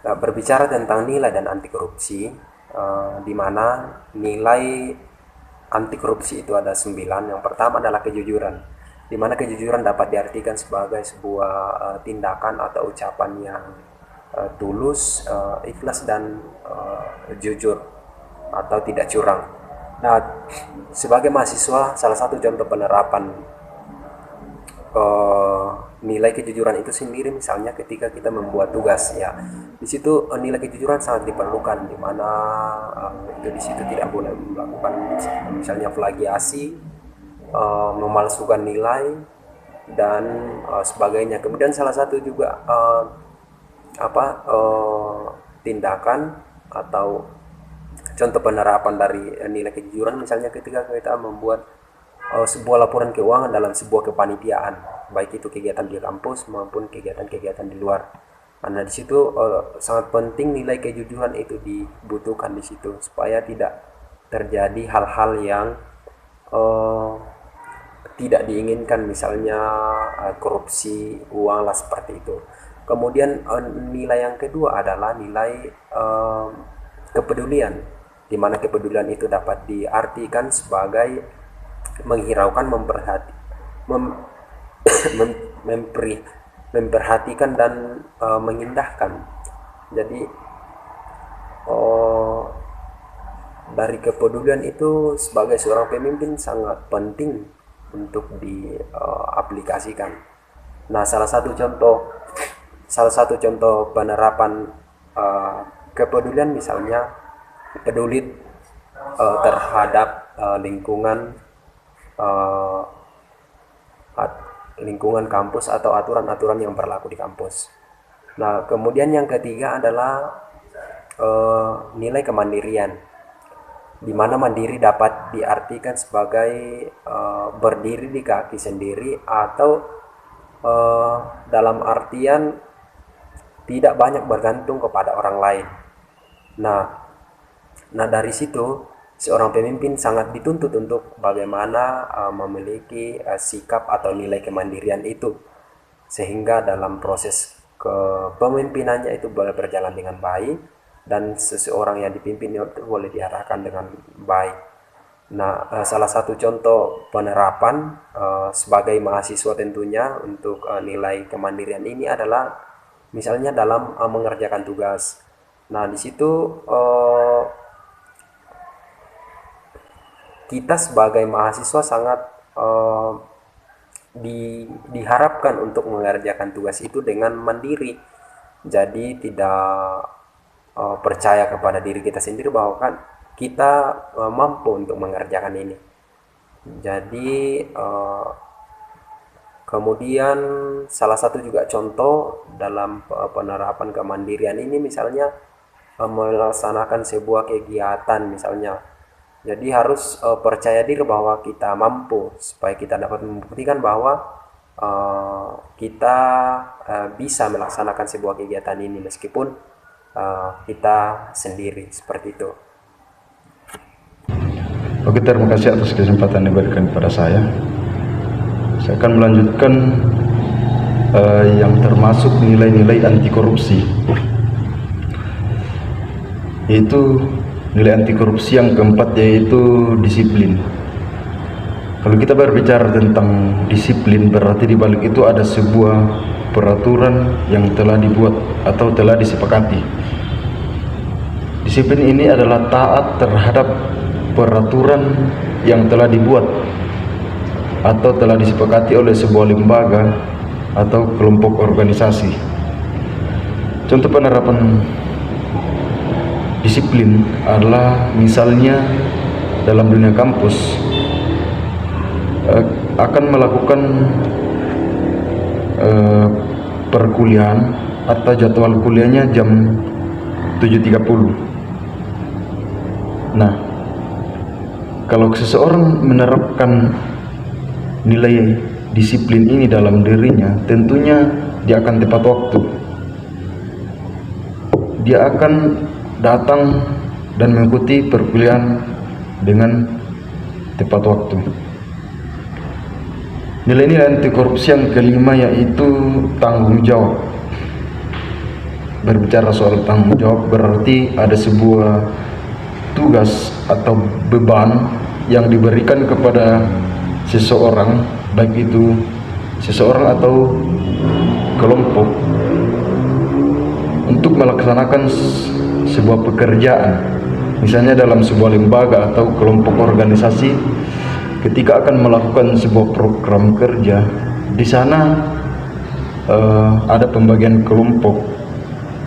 berbicara tentang nilai dan anti korupsi, di mana nilai anti korupsi itu ada 9. Yang pertama adalah kejujuran, di mana kejujuran dapat diartikan sebagai sebuah tindakan atau ucapan yang tulus, ikhlas dan jujur atau tidak curang. Nah, sebagai mahasiswa, salah satu contoh penerapan eh, nilai kejujuran itu sendiri misalnya ketika kita membuat tugas, ya di situ nilai kejujuran sangat diperlukan, di mana itu di situ tidak boleh melakukan misalnya plagiasi, memalsukan nilai dan sebagainya. Kemudian salah satu juga tindakan atau contoh penerapan dari nilai kejujuran misalnya ketika kita membuat sebuah laporan keuangan dalam sebuah kepanitiaan, baik itu kegiatan di kampus maupun kegiatan-kegiatan di luar. Karena di situ sangat penting nilai kejujuran itu dibutuhkan di situ supaya tidak terjadi hal-hal yang uh, tidak diinginkan, misalnya korupsi uang lah seperti itu. Kemudian nilai yang kedua adalah nilai kepedulian, di mana kepedulian itu dapat diartikan sebagai menghiraukan, mem- mem- memperhatikan dan mengindahkan. Jadi oh, dari kepedulian itu sebagai seorang pemimpin sangat penting untuk diaplikasikan. Nah, salah satu contoh penerapan kepedulian misalnya peduli terhadap eh, lingkungan kampus atau aturan-aturan yang berlaku di kampus. Nah, kemudian yang ketiga adalah nilai kemandirian, di mana mandiri dapat diartikan sebagai berdiri di kaki sendiri atau dalam artian tidak banyak bergantung kepada orang lain. Nah, dari situ seorang pemimpin sangat dituntut untuk bagaimana memiliki sikap atau nilai kemandirian itu, sehingga dalam proses kepemimpinannya itu boleh berjalan dengan baik dan seseorang yang dipimpin itu boleh diarahkan dengan baik. Nah, salah satu contoh penerapan sebagai mahasiswa tentunya untuk nilai kemandirian ini adalah misalnya dalam mengerjakan tugas. Nah, di situ kita sebagai mahasiswa sangat diharapkan untuk mengerjakan tugas itu dengan mandiri. Jadi tidak percaya kepada diri kita sendiri bahwa kan kita mampu untuk mengerjakan ini. Jadi kemudian salah satu juga contoh dalam penerapan kemandirian ini misalnya melaksanakan sebuah kegiatan misalnya. Jadi harus percaya diri bahwa kita mampu supaya kita dapat membuktikan bahwa kita bisa melaksanakan sebuah kegiatan ini meskipun kita sendiri, seperti itu. Oke, terima kasih atas kesempatan yang diberikan kepada saya. Saya akan melanjutkan yang termasuk nilai-nilai anti korupsi, yaitu nilai anti korupsi yang keempat, yaitu disiplin. Kalau kita berbicara tentang disiplin, berarti di balik itu ada sebuah peraturan yang telah dibuat atau telah disepakati. Disiplin ini adalah taat terhadap peraturan yang telah dibuat atau telah disepakati oleh sebuah lembaga atau kelompok organisasi. Contoh penerapan disiplin adalah misalnya dalam dunia kampus akan melakukan perkuliahan atau jadwal kuliahnya jam 7.30. Nah, kalau seseorang menerapkan nilai disiplin ini dalam dirinya, tentunya dia akan tepat waktu. Dia akan datang dan mengikuti perkuliahan dengan tepat waktu. Nilai-nilai anti korupsi yang kelima yaitu tanggung jawab. berbicara soal tanggung jawab berarti ada sebuah tugas atau beban yang diberikan kepada seseorang, baik itu seseorang atau kelompok, untuk melaksanakan sebuah pekerjaan. Misalnya dalam sebuah lembaga atau kelompok organisasi, ketika akan melakukan sebuah program kerja, di sana ada pembagian kelompok,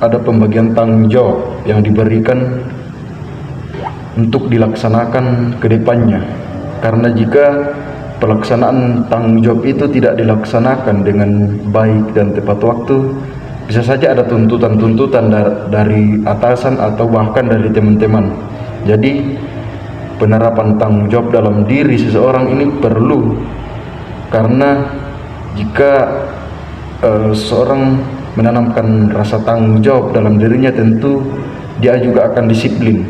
ada pembagian tanggung jawab yang diberikan untuk dilaksanakan ke depannya. Karena jika pelaksanaan tanggung jawab itu tidak dilaksanakan dengan baik dan tepat waktu, bisa saja ada tuntutan-tuntutan dari atasan atau bahkan dari teman-teman. Jadi penerapan tanggung jawab dalam diri seseorang ini perlu, karena jika seseorang menanamkan rasa tanggung jawab dalam dirinya, tentu dia juga akan disiplin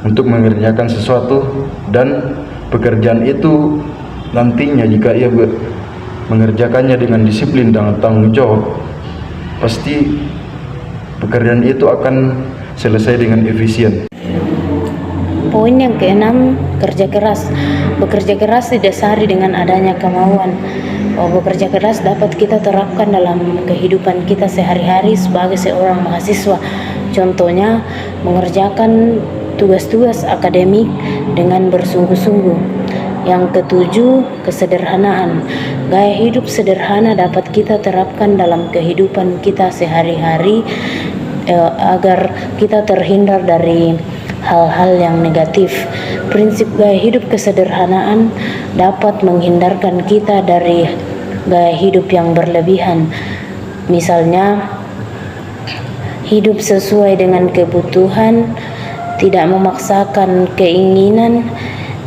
untuk mengerjakan sesuatu, dan pekerjaan itu nantinya jika ia mengerjakannya dengan disiplin dan tanggung jawab, pasti pekerjaan itu akan selesai dengan efisien. Poin yang keenam, kerja keras. Bekerja keras didasari dengan adanya kemauan. Bekerja keras dapat kita terapkan dalam kehidupan kita sehari-hari sebagai seorang mahasiswa. Contohnya, mengerjakan tugas-tugas akademik dengan bersungguh-sungguh. Yang ketujuh, kesederhanaan. Gaya hidup sederhana dapat kita terapkan dalam kehidupan kita sehari-hari agar kita terhindar dari hal-hal yang negatif. Prinsip gaya hidup kesederhanaan dapat menghindarkan kita dari gaya hidup yang berlebihan. Misalnya, hidup sesuai dengan kebutuhan, tidak memaksakan keinginan,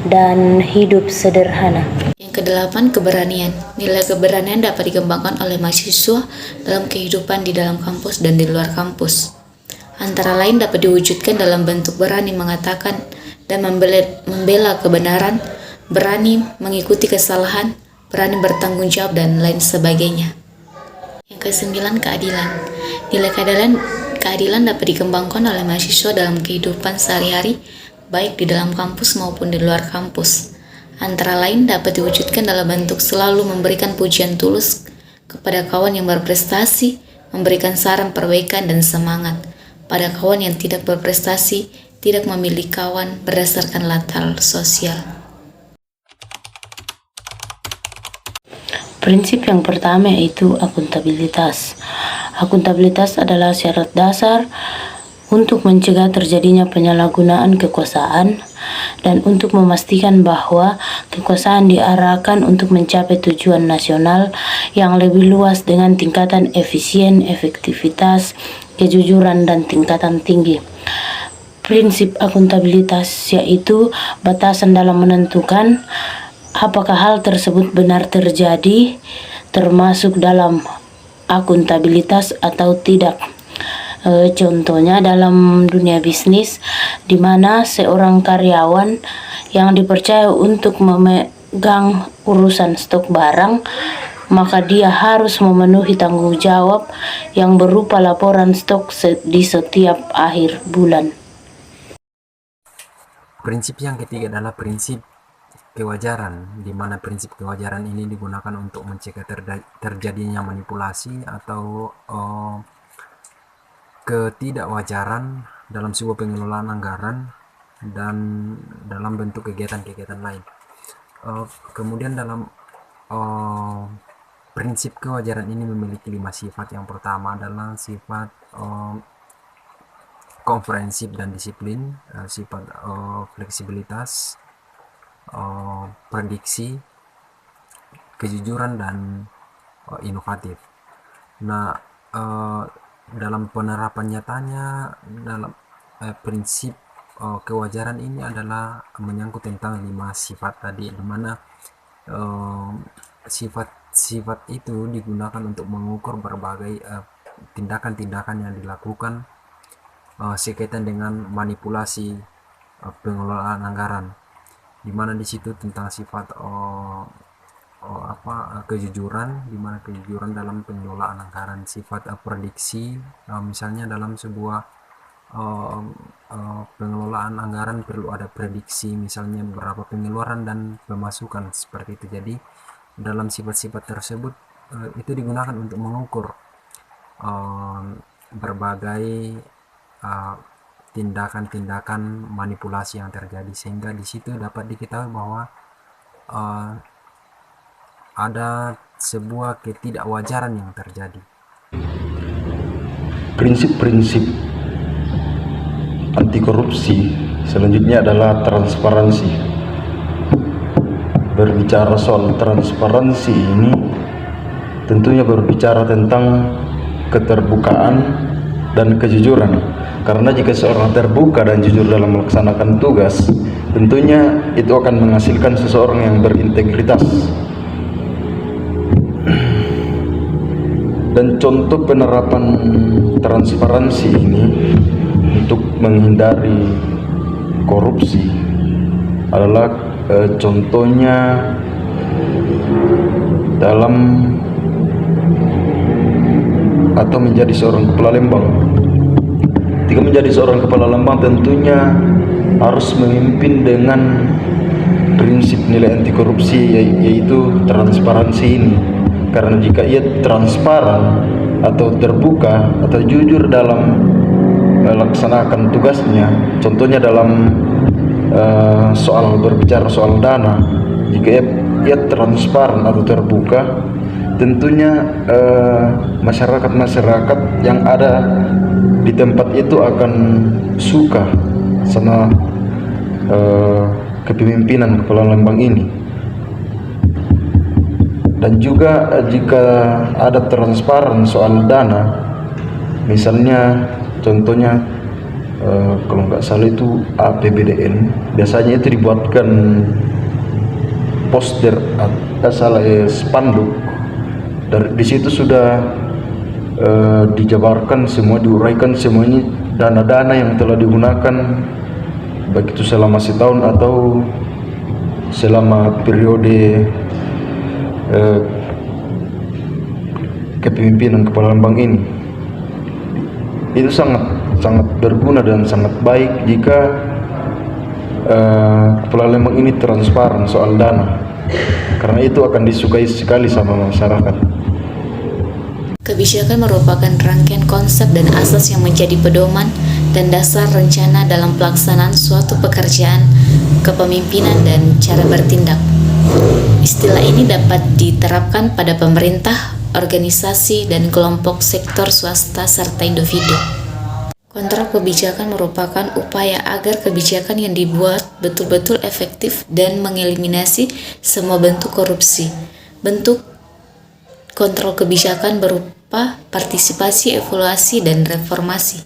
dan hidup sederhana. Yang kedelapan, keberanian. Nilai keberanian dapat dikembangkan oleh mahasiswa dalam kehidupan di dalam kampus dan di luar kampus. Antara lain dapat diwujudkan dalam bentuk berani mengatakan dan membela kebenaran, berani mengikuti kesalahan, berani bertanggung jawab, dan lain sebagainya. Yang kesembilan, keadilan. Nilai keadilan dapat dikembangkan oleh mahasiswa dalam kehidupan sehari-hari, baik di dalam kampus maupun di luar kampus. Antara lain dapat diwujudkan dalam bentuk selalu memberikan pujian tulus kepada kawan yang berprestasi, memberikan saran perbaikan dan semangat pada kawan yang tidak berprestasi, tidak memilih kawan berdasarkan latar sosial. Prinsip yang pertama yaitu akuntabilitas. Akuntabilitas adalah syarat dasar untuk mencegah terjadinya penyalahgunaan kekuasaan dan untuk memastikan bahwa kekuasaan diarahkan untuk mencapai tujuan nasional yang lebih luas dengan tingkatan efisien, efektivitas, kejujuran, dan tingkatan tinggi. Prinsip akuntabilitas yaitu batasan dalam menentukan apakah hal tersebut benar terjadi, termasuk dalam akuntabilitas atau tidak. Contohnya dalam dunia bisnis, di mana seorang karyawan yang dipercaya untuk memegang urusan stok barang, maka dia harus memenuhi tanggung jawab yang berupa laporan stok di setiap akhir bulan. Prinsip yang ketiga adalah prinsip kewajaran, di mana prinsip kewajaran ini digunakan untuk mencegah terjadinya manipulasi atau ketidakwajaran dalam sebuah pengelolaan anggaran dan dalam bentuk kegiatan-kegiatan lain. Kemudian dalam prinsip kewajaran ini memiliki 5 sifat. Yang pertama adalah sifat komprehensif dan disiplin, sifat fleksibilitas, prediksi, kejujuran, dan inovatif. Nah, dalam penerapan nyatanya dalam prinsip kewajaran ini adalah menyangkut tentang 5 sifat tadi, di mana sifat-sifat itu digunakan untuk mengukur berbagai tindakan-tindakan yang dilakukan sekaitan dengan manipulasi pengelolaan anggaran, di mana di situ tentang sifat kejujuran, di mana kejujuran dalam pengelolaan anggaran, sifat prediksi, misalnya dalam sebuah pengelolaan anggaran perlu ada prediksi, misalnya berapa pengeluaran dan pemasukan seperti itu. Jadi dalam sifat-sifat tersebut itu digunakan untuk mengukur berbagai tindakan-tindakan manipulasi yang terjadi, sehingga di situ dapat diketahui bahwa ada sebuah ketidakwajaran yang terjadi. Prinsip-prinsip anti korupsi selanjutnya adalah transparansi. Berbicara soal transparansi ini tentunya berbicara tentang keterbukaan dan kejujuran, karena jika seorang terbuka dan jujur dalam melaksanakan tugas, tentunya itu akan menghasilkan seseorang yang berintegritas. Dan contoh penerapan transparansi ini untuk menghindari korupsi adalah contohnya dalam atau menjadi seorang kepala lembang. Ketika menjadi seorang kepala lembang tentunya harus memimpin dengan prinsip nilai anti korupsi, yaitu transparansi ini. Karena jika ia transparan atau terbuka atau jujur dalam melaksanakan tugasnya, contohnya dalam soal berbicara soal dana, jika ia transparan atau terbuka, tentunya masyarakat yang ada di tempat itu akan suka sama kepemimpinan kepala lembang ini. Dan juga jika ada transparan soal dana, misalnya contohnya kalau nggak salah itu APBDN, biasanya itu dibuatkan poster spanduk. Di situ sudah dijabarkan semua, diuraikan semuanya dana-dana yang telah digunakan, baik itu selama setahun atau selama periode kepemimpinan kepala lembang ini. Itu sangat berguna dan sangat baik jika kepala lembang ini transparan soal dana, karena itu akan disukai sekali sama masyarakat. Kebijakan merupakan rangkaian konsep dan asas yang menjadi pedoman dan dasar rencana dalam pelaksanaan suatu pekerjaan, kepemimpinan, dan cara bertindak. Istilah ini dapat diterapkan pada pemerintah, organisasi, dan kelompok sektor swasta serta individu. Kontrol kebijakan merupakan upaya agar kebijakan yang dibuat betul-betul efektif dan mengeliminasi semua bentuk korupsi. Bentuk kontrol kebijakan berupa partisipasi, evaluasi, dan reformasi.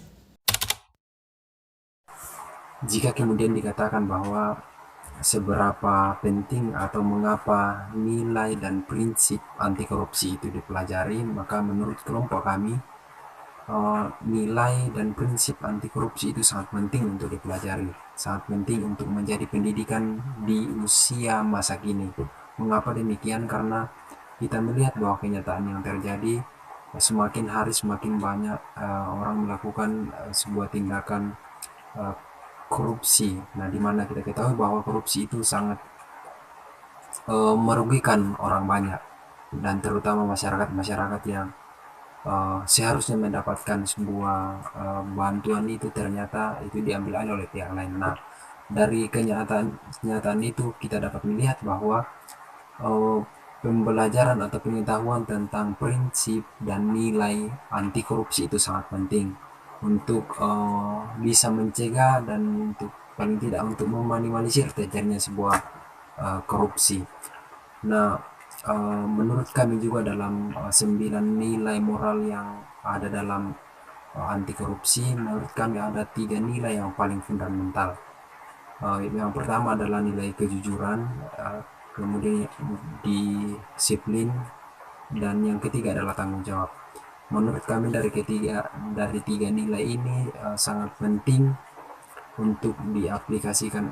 Jika kemudian dikatakan bahwa seberapa penting atau mengapa nilai dan prinsip anti korupsi itu dipelajari, maka menurut kelompok kami nilai dan prinsip anti korupsi itu sangat penting untuk dipelajari, sangat penting untuk menjadi pendidikan di usia masa kini. Mengapa demikian? Karena kita melihat bahwa kenyataan yang terjadi, semakin hari semakin banyak orang melakukan sebuah tindakan korupsi. Nah, di mana kita ketahui bahwa korupsi itu sangat merugikan orang banyak, dan terutama masyarakat yang seharusnya mendapatkan sebuah bantuan itu ternyata itu diambil alih oleh pihak lain. Nah, dari kenyataan itu kita dapat melihat bahwa pembelajaran atau pengetahuan tentang prinsip dan nilai anti korupsi itu sangat penting untuk bisa mencegah dan untuk paling tidak untuk meminimalisir terjadinya sebuah korupsi. Nah, menurut kami juga dalam 9 nilai moral yang ada dalam anti korupsi, menurut kami ada 3 nilai yang paling fundamental. Yang pertama adalah nilai kejujuran, kemudian disiplin, dan yang ketiga adalah tanggung jawab. Menurut kami dari 3 nilai ini sangat penting untuk diaplikasikan.